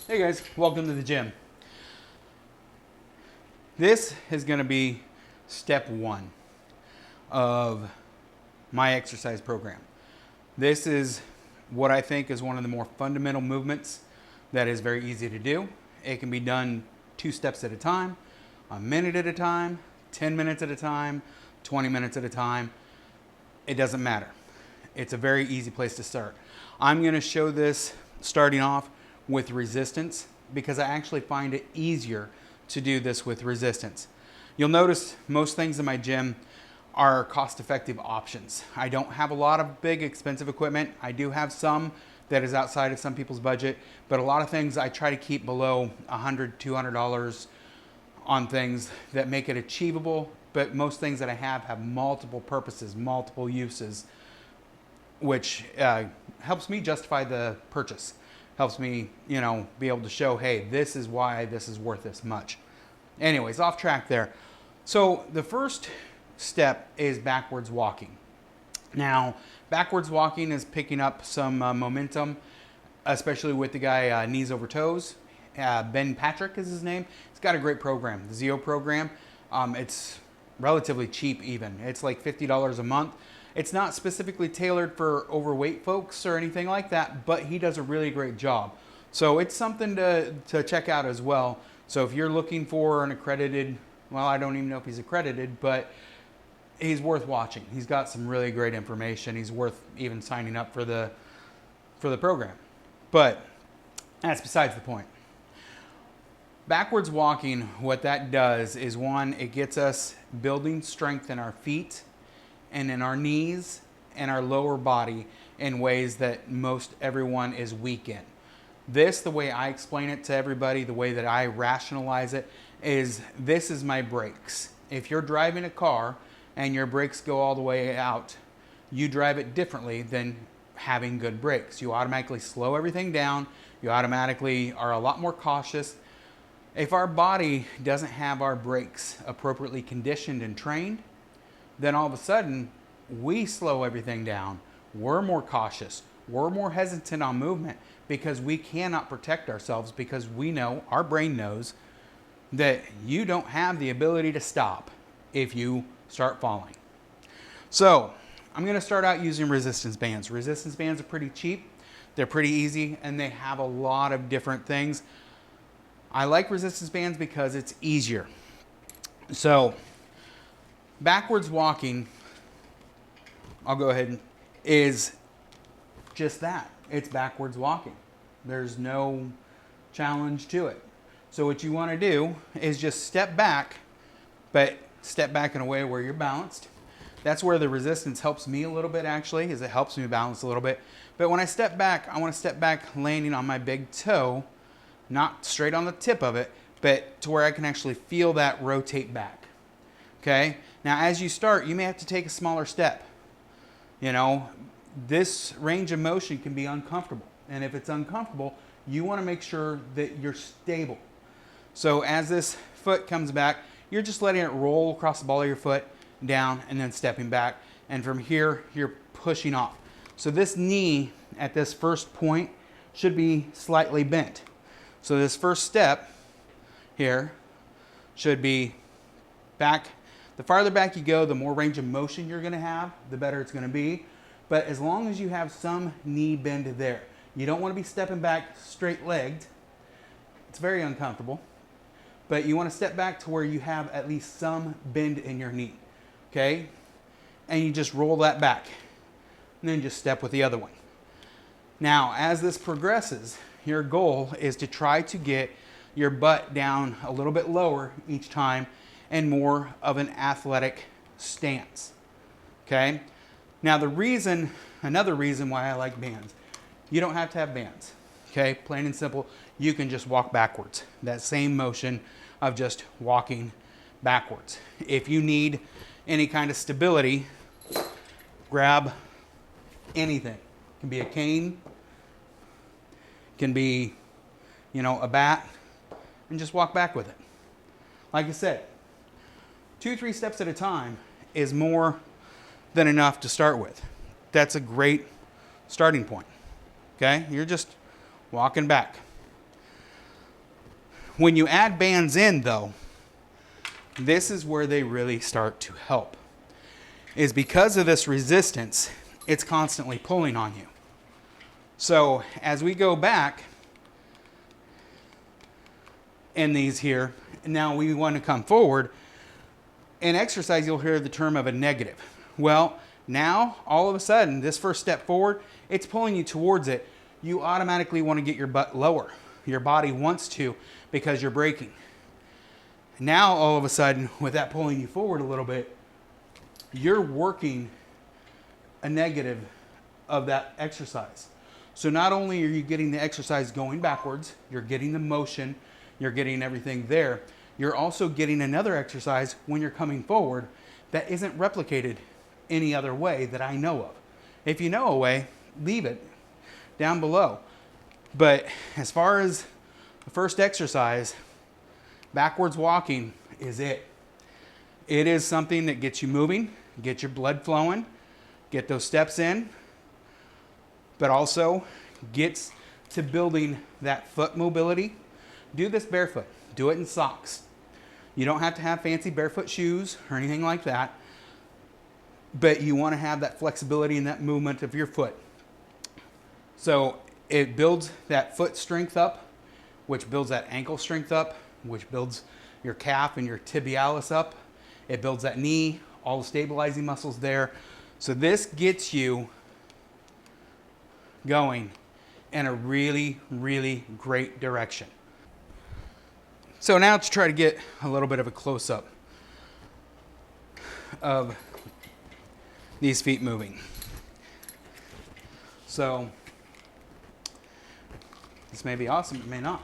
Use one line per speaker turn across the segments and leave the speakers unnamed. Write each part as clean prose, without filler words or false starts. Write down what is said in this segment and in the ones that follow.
Hey guys, welcome to the gym. This is going to be step one of my exercise program. This is what I think is one of the more fundamental movements that is very easy to do. It can be done 2 steps at a time, a minute at a time, 10 minutes at a time, 20 minutes at a time. It doesn't matter. It's a very easy place to start. I'm going to show this starting off with resistance because I actually find it easier to do this with resistance. You'll notice most things in my gym are cost-effective options. I don't have a lot of big expensive equipment. I do have some that is outside of some people's budget, but a lot of things I try to keep below $100, $200 on things that make it achievable, but most things that I have multiple purposes, multiple uses, which helps me justify the purchase. Helps me, be able to show, hey, this is why this is worth this much. Anyways, off track there. So the first step is backwards walking. Now, backwards walking is picking up some momentum, especially with the guy Knees Over Toes. Ben Patrick is his name. He's got a great program, the ZO program. It's relatively cheap even. It's like $50 a month. It's not specifically tailored for overweight folks or anything like that, but he does a really great job. So it's something to check out as well. So if you're looking for an accredited, well, I don't even know if he's accredited, but he's worth watching. He's got some really great information. He's worth even signing up for the program. But that's besides the point. Backwards walking, what that does is, one, it gets us building strength in our feet and in our knees and our lower body in ways that most everyone is weak in. This, the way I explain it to everybody, the way that I rationalize it, is this is my brakes. If you're driving a car and your brakes go all the way out, you drive it differently than having good brakes. You automatically slow everything down. You automatically are a lot more cautious. If our body doesn't have our brakes appropriately conditioned and trained, then all of a sudden we slow everything down. We're more cautious. We're more hesitant on movement because we cannot protect ourselves, because we know, our brain knows, that you don't have the ability to stop if you start falling. So I'm going to start out using resistance bands. Resistance bands are pretty cheap. They're pretty easy and they have a lot of different things. I like resistance bands because it's easier. So backwards walking, I'll go ahead, is just that. It's backwards walking. There's no challenge to it. So what you want to do is just step back, but step back in a way where you're balanced. That's where the resistance helps me a little bit, actually, is it helps me balance a little bit. But when I step back, I want to step back landing on my big toe, not straight on the tip of it, but to where I can actually feel that rotate back. Okay? Now, as you start, you may have to take a smaller step. This range of motion can be uncomfortable. And if it's uncomfortable, you want to make sure that you're stable. So as this foot comes back, you're just letting it roll across the ball of your foot, down, and then stepping back. And from here, you're pushing off. So this knee at this first point should be slightly bent. So this first step here should be back. The farther back you go, the more range of motion you're going to have, the better it's going to be. But as long as you have some knee bend there, you don't want to be stepping back straight-legged. It's very uncomfortable. But you want to step back to where you have at least some bend in your knee. Okay? And you just roll that back. And then just step with the other one. Now, as this progresses, your goal is to try to get your butt down a little bit lower each time and more of an athletic stance. Okay? Now, another reason why I like bands, you don't have to have bands. Okay? Plain and simple, you can just walk backwards. That same motion of just walking backwards. If you need any kind of stability, grab anything. It can be a cane, can be, a bat, and just walk back with it. Like I said, 2-3 steps at a time is more than enough to start with. That's a great starting point. Okay? You're just walking back. When you add bands in though, this is where they really start to help. Is because of this resistance, it's constantly pulling on you. So as we go back in these here, now we want to come forward. In exercise, you'll hear the term of a negative. Well, now all of a sudden, this first step forward, it's pulling you towards it. You automatically want to get your butt lower. Your body wants to because you're braking. Now all of a sudden, with that pulling you forward a little bit, you're working a negative of that exercise. So not only are you getting the exercise going backwards, you're getting the motion, you're getting everything there, you're also getting another exercise when you're coming forward that isn't replicated any other way that I know of. If you know a way, leave it down below. But as far as the first exercise, backwards walking is it. It is something that gets you moving, get your blood flowing, get those steps in, but also gets to building that foot mobility. Do this barefoot. Do it in socks. You don't have to have fancy barefoot shoes or anything like that, but you want to have that flexibility and that movement of your foot. So it builds that foot strength up, which builds that ankle strength up, which builds your calf and your tibialis up. It builds that knee, all the stabilizing muscles there. So this gets you going in a really, really great direction. So now to try to get a little bit of a close-up of these feet moving. So this may be awesome, it may not.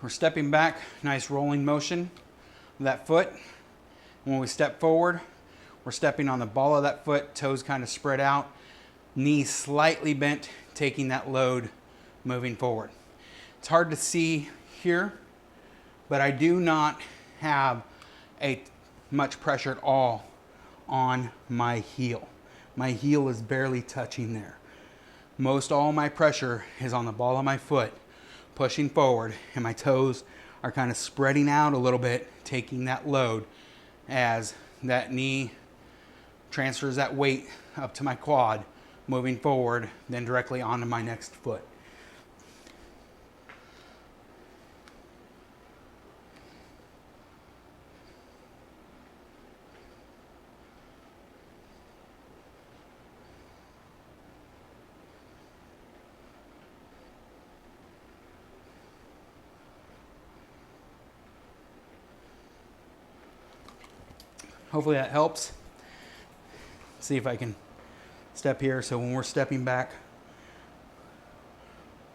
We're stepping back, nice rolling motion of that foot. When we step forward, we're stepping on the ball of that foot, toes kind of spread out, knees slightly bent, taking that load, moving forward. It's hard to see here, but I do not have much pressure at all on my heel. My heel is barely touching there. Most all my pressure is on the ball of my foot, pushing forward, and my toes are kind of spreading out a little bit, taking that load as that knee transfers that weight up to my quad, moving forward, then directly onto my next foot. Hopefully that helps. See if I can step here. So when we're stepping back,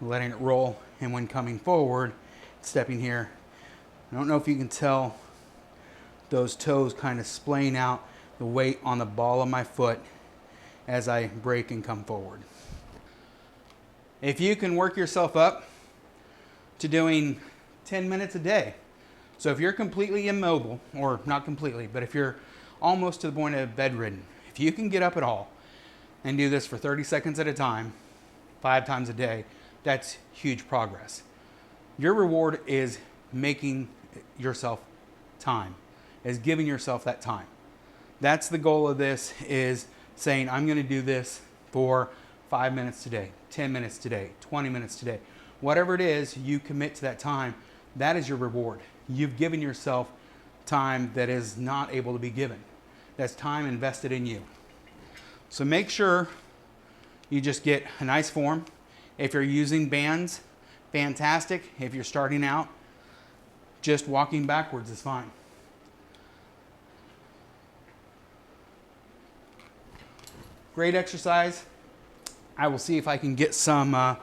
letting it roll, and when coming forward, stepping here. I don't know if you can tell those toes kind of splaying out the weight on the ball of my foot as I brake and come forward. If you can work yourself up to doing 10 minutes a day, so if you're completely immobile, or not completely, but if you're almost to the point of bedridden, if you can get up at all and do this for 30 seconds at a time, 5 times a day, that's huge progress. Your reward is making yourself time, is giving yourself that time. That's the goal of this, is saying, I'm going to do this for 5 minutes today, 10 minutes today, 20 minutes today. Whatever it is, you commit to that time. That is your reward. You've given yourself time that is not able to be given. That's time invested in you. So make sure you just get a nice form. If you're using bands, fantastic. If you're starting out, just walking backwards is fine. Great exercise. I will see if I can get some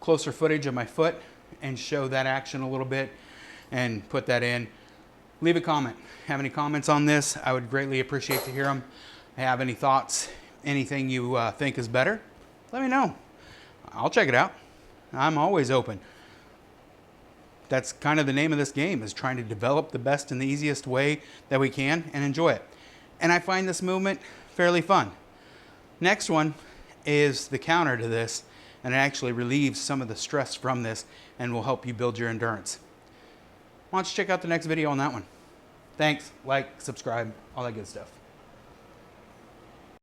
closer footage of my foot and show that action a little bit and put that in. Leave a comment. Have any comments on this? I would greatly appreciate to hear them. Have any thoughts, anything you think is better? Let me know. I'll check it out. I'm always open. That's kind of the name of this game, is trying to develop the best and the easiest way that we can and enjoy it. And I find this movement fairly fun. Next one is the counter to this, and it actually relieves some of the stress from this and will help you build your endurance. Why don't you check out the next video on that one? Thanks, like, subscribe, all that good stuff.